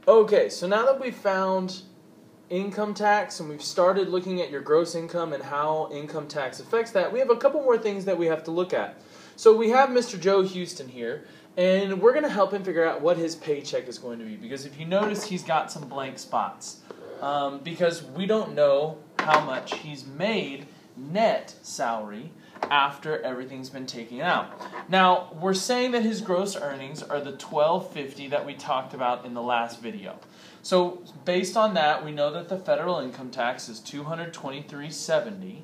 Okay, so now that we've found income tax and we've started looking at your gross income and how income tax affects that, we have a couple more things that we have to look at. So we have Mr. Joe Houston here, and we're going to help him figure out what his paycheck is going to be, because if you notice, he's got some blank spots because we don't know how much he's made net salary after everything's been taken out. Now, we're saying that his gross earnings are the $1,250 that we talked about in the last video. So based on that, we know that the federal income tax is $223.70.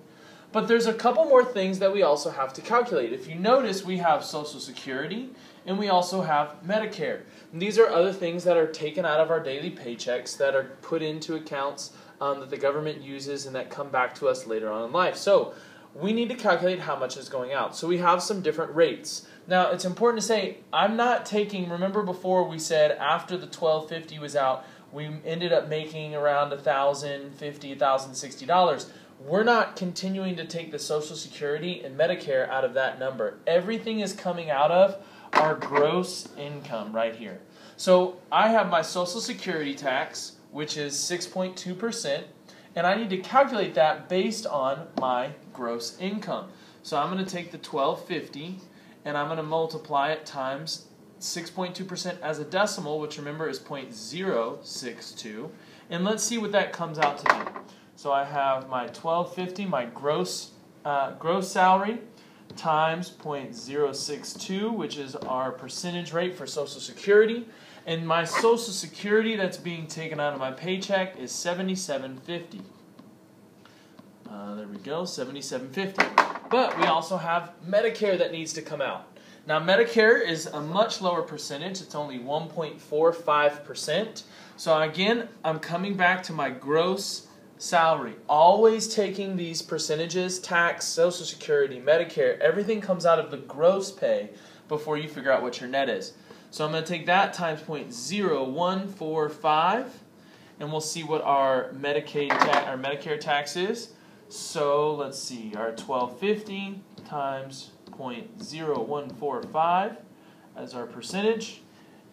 But there's a couple more things that we also have to calculate. If you notice, we have Social Security and we also have Medicare. And these are other things that are taken out of our daily paychecks that are put into accounts that the government uses and that come back to us later on in life. So we need to calculate how much is going out. So we have some different rates. Now, it's important to say, I'm not taking, remember before we said after the $1,250 was out, we ended up making around $1,050, $1,060. We're not continuing to take the Social Security and Medicare out of that number. Everything is coming out of our gross income right here. So I have my Social Security tax, which is 6.2%, and I need to calculate that based on my gross income. So I'm going to take the $1,250 and I'm going to multiply it times 6.2% as a decimal, which remember is 0.062, and let's see what that comes out to be. So I have my $1,250, my gross salary, times 0.062, which is our percentage rate for Social Security, and my Social Security that's being taken out of my paycheck is $77.50. There we go, $77.50. But we also have Medicare that needs to come out. Now, Medicare is a much lower percentage. It's only 1.45%. So again, I'm coming back to my gross salary. Always taking these percentages, tax, Social Security, Medicare, everything comes out of the gross pay before you figure out what your net is. So I'm going to take that times 0.0145, and we'll see what our Medicare tax is. So let's see, our $1,250 times 0.0145 as our percentage,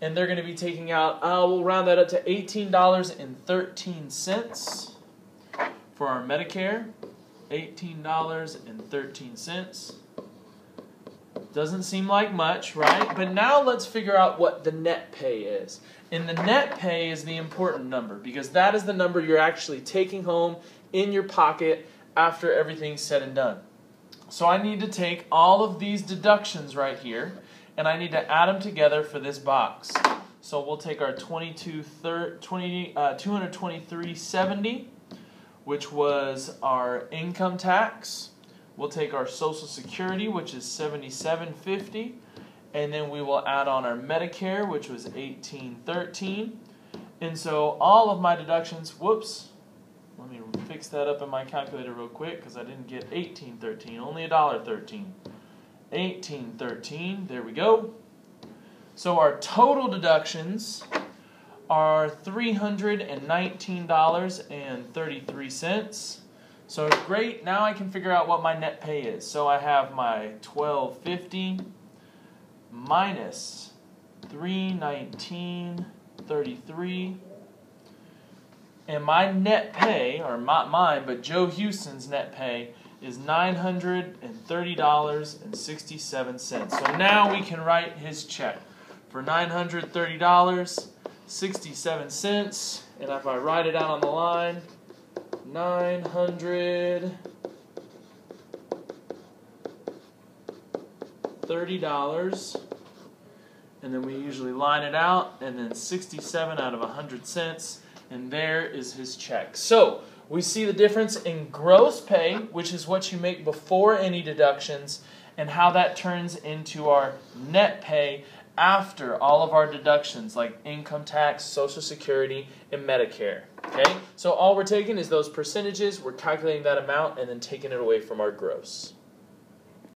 and they're going to be taking out, we'll round that up to $18.13 for our Medicare, $18.13. Doesn't seem like much, right? But now let's figure out what the net pay is. And the net pay is the important number, because that is the number you're actually taking home in your pocket after everything's said and done. So I need to take all of these deductions right here, and I need to add them together for this box. So we'll take our $223.70, which was our income tax. We'll take our Social Security, which is $77.50, and then we will add on our Medicare, which was $18.13. And so all of my deductions, whoops, let me fix that up in my calculator real quick because I didn't get $18.13, only $1.13. $18.13, there we go. So our total deductions are $319.33. So great, now I can figure out what my net pay is. So I have my $1,250 minus $319.33. And my net pay, or not mine, but Joe Houston's net pay, is $930.67. So now we can write his check for $930.67. And if I write it out on the line, $930, and then we usually line it out, and then 67 out of 100 cents, and there is his check. So we see the difference in gross pay, which is what you make before any deductions, and how that turns into our net pay after all of our deductions like income tax, Social Security, and Medicare. Okay? So all we're taking is those percentages, we're calculating that amount, and then taking it away from our gross.